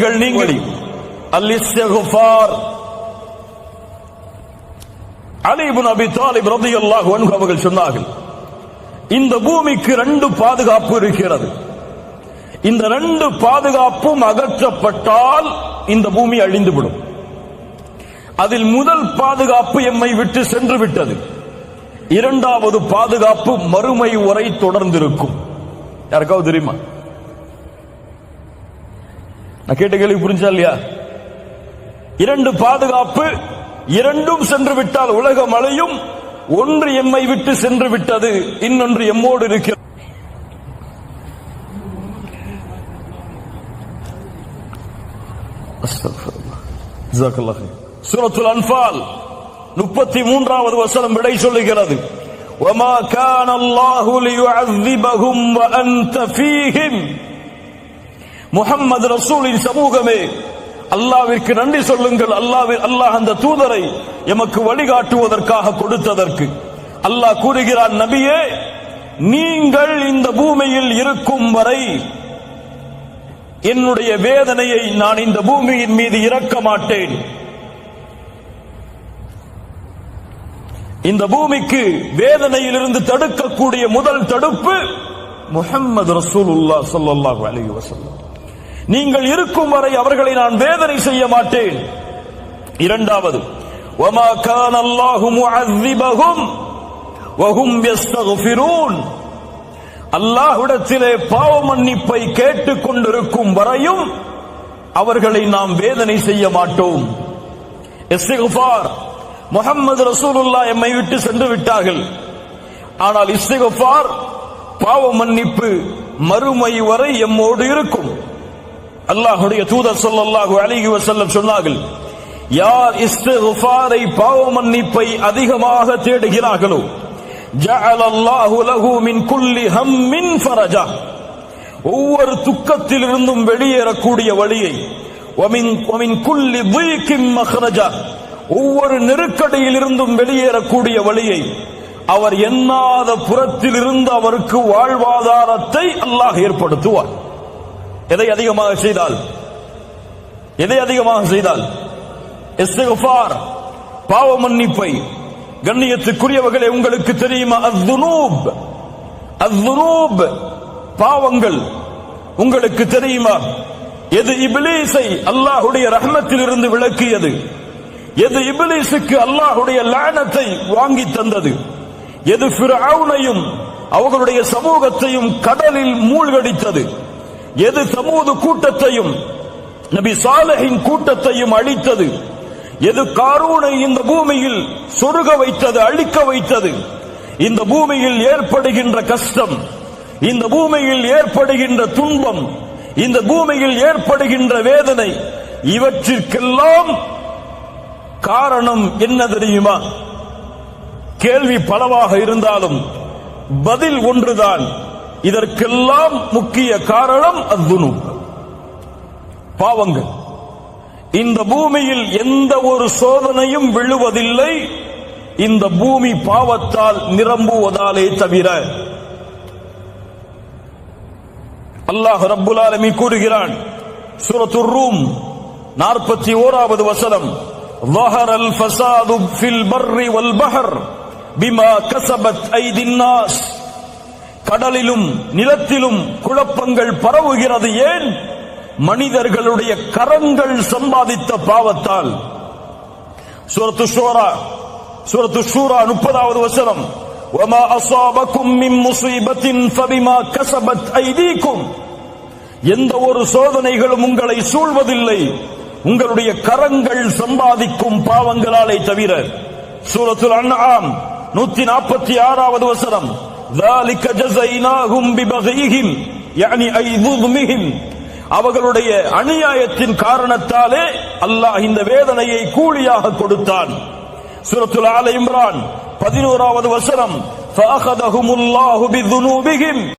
நீங்கள் அல்-இஸ்திக்ஃபார் அலி இப்னு அபி தாலிப் ரலியல்லாஹு அன்ஹு அவர்கள் சொன்னார்கள், இந்த பூமிக்கு 2 பாதுகாப்பு இருக்கிறது. இந்த 2 பாதுகாப்பும் அகற்றப்பட்டால் இந்த பூமி அழிந்துவிடும். அதில் முதல் பாதுகாப்பு எம்மை விட்டு சென்று விட்டது. இரண்டாவது பாதுகாப்பு மறுமை வரை தொடர்ந்திருக்கும். யாருக்காவது தெரியுமா? நான் கேட்ட கேள்வி புரிஞ்சா இல்லையா? 2 பாதுகாப்பு, இரண்டும் சென்று விட்டால் உலகம் அழியும். ஒன்று எம்மை விட்டு சென்று விட்டது, இன்னொன்று எம்மோடு இருக்கிறது. சூரத்துல் அன்ஃபால் 33வது வசனம் விடை சொல்லுகிறது, வமா கான அல்லாஹு லியுஅذிபஹும் வஅன்த ஃபீஹிம். முஹம்மது ரசூலின் சமூகமே, அல்லாஹ்விற்கு நன்றி சொல்லுங்கள். அல்லாஹ் அந்த தூதரை எமக்கு வழிகாட்டுவதற்காக கொடுத்ததற்கு. அல்லாஹ் கூறுகிறான், நபியே, நீங்கள் இந்த பூமியில் இருக்கும் வரை என்னுடைய வேதனையை நான் இந்த பூமியின் மீது இறக்க மாட்டேன். இந்த பூமிக்கு வேதனையிலிருந்து தடுக்கக்கூடிய முதல் தடுப்பு முஹம்மது ரசூலுல்லாஹ் ஸல்லல்லாஹு அலைஹி வஸல்லம். நீங்கள் இருக்கும் வரை அவர்களை நான் வேதனை செய்ய மாட்டேன். இரண்டாவது, வமா கான அல்லாஹு முஅذிபஹும் வஹும் யஸ்தக்ஃபிரூன். அல்லாஹ்விடத்திலே பாவ மன்னிப்பை கேட்டுக் கொண்டிருக்கும் வரையும் அவர்களை நாம் வேதனை செய்ய மாட்டோம். இஸ்திக்ஃபார், முஹம்மது ரசூலுல்லாஹ் எம்மை விட்டு சென்று விட்டார்கள். ஆனால் இஸ்திக்ஃபார், பாவ மன்னிப்பு மறுமை வரை எம்மோடு இருக்கும். அல்லாஹ்வுடைய தூதர் ஸல்லல்லாஹு அலைஹி வஸல்லம் சொன்னார்கள், யார் இஸ்திக்ஃபாரை பாவ மன்னிப்பை அதிகமாக தேடுகிறார்களோ, ஜஅலல்லாஹு லஹு மின் குல்லி ஹம்மின் ஃபரஜா. ஒவ்வொரு துக்கத்திலிருந்தும் வெளியேறக்கூடிய வழியை, வமின் குல்லி ضيقின் மக்ரஜா, ஒவ்வொரு நெருக்கடியிலிருந்தும் வெளியேறக்கூடிய வழியை, அவர் எண்ணாத புறத்திலிருந்து அவருக்கு வாழ்வாதாரத்தை அல்லாஹ் ஏற்படுத்துவார். எதை அதிகமாக செய்தால் இஸ்திக்ஃபார், பாவ மன்னிப்பை. கண்ணியத்துக்குரியவர்களே, உங்களுக்கு தெரியுமா, அஸ்ஸுனூப் பாவங்கள் உங்களுக்கு தெரியுமா? எது இப்லீஸை அல்லாஹ்வுடைய ரஹ்மத்தில் இருந்து விலக்கியது, எது இப்லீஸுக்கு அல்லாஹ்வுடைய லானத்தை வாங்கி தந்தது, எது ஃபிர்அவுனையும் அவர்களுடைய சமூகத்தையும் கடலில் மூழ்கடித்தது, எது சமூது கூட்டத்தையும் நபி சாலிஹின் கூட்டத்தையும் அழித்தது, எது காரூனை இந்த பூமியில் சொருக வைத்தது, அழிக்க வைத்தது, இந்த பூமியில் ஏற்படுகின்ற கஷ்டம், இந்த பூமியில் ஏற்படுகின்ற துன்பம், இந்த பூமியில் ஏற்படுகின்ற வேதனை, இவற்றிற்கெல்லாம் காரணம் என்ன தெரியுமா? கேள்வி பலவாக இருந்தாலும் பதில் ஒன்றுதான். இதற்கெல்லாம் முக்கிய காரணம் அஸ்ஸுனூப், பாவங்கள். இந்த பூமியில் எந்த ஒரு சோதனையும் விழுவதில்லை, இந்த பூமி பாவத்தால் நிரம்புவதாலே தவிர. அல்லாஹ் ரப்புல் ஆலமீன் கூறுகிறான், சூரத்துர் ரூம் 41வது வசனம், ظهر الفساد في البر والبحر بما كسبت أيدي الناس. கடலிலும் நிலத்திலும் குழப்பங்கள் பரவுகிறது. ஏன்? மனிதர்களுடைய கரங்கள் சம்பாதித்த பாவத்தால். சூரத்து ஷூரா 30வது வசனம், வமா அஸாபகும் மின் முஸீபத்தின் ஃபபிமா கஸபத் ஐதீகும். எந்த ஒரு சோதனைகளும் உங்களை சூழ்வதில்லை, உங்களுடைய கரங்கள் சம்பாதிக்கும் பாவங்களாலே தவிர. சூரத்துல் அன்ஆம் 146வது வசனம், ذَلِكَ جَزَيْنَاهُمْ بِبَغْيِهِمْ يعني أي ظلمهم. அவர்களுடைய அநியாயத்தின் காரணத்தாலே அல்லாஹ் இந்த வேதனையை கூலியாக கொடுத்தான். சூரத்துல் ஆல இம்ரான் 11வது வசனம், فَأَخَذَهُمُ اللَّهُ بِذُنُوبِهِمْ